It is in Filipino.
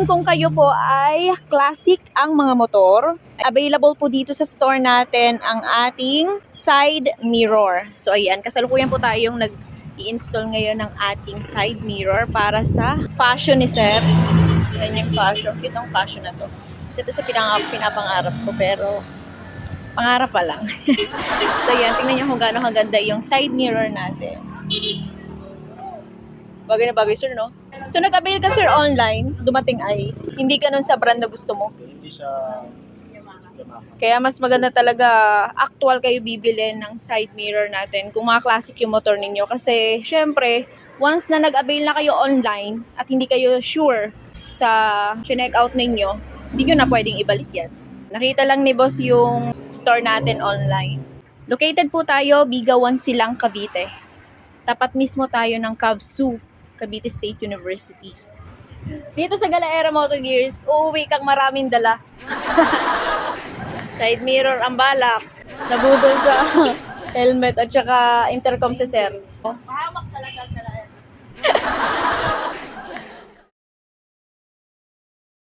Kung kayo po ay classic ang mga motor, available po dito sa store natin ang ating side mirror. So ayan, kasalukuyan po tayong nag-i-install ngayon ng ating side mirror para sa fashion ni Sir. Yan yung fashion, kitang fashion na to. Kasi ito sa pinapangarap ko pero pangarap pa lang. So ayan, tingnan nyo kung gaano kaganda yung side mirror natin. Bagay na bagay, sir, no? So, nag-avail ka, sir, online. Dumating ay hindi ka nun sa brand na gusto mo. Hindi siya Yamaha. Kaya mas maganda talaga actual kayo bibili ng side mirror natin kung mga classic yung motor ninyo. Kasi, syempre, once na nag-avail na kayo online at hindi kayo sure sa check out ninyo, hindi nyo na pwedeng ibalik yan. Nakita lang ni boss yung store natin online. Located po tayo, Bigawan Silang, Cavite. Tapat mismo tayo ng Cavsu, Cavite State University. Dito sa Galaera Motor Gears, uuwi kang maraming dala. Side mirror ang balak. Nabudol sa helmet at saka intercom sa sir. Mahamak talaga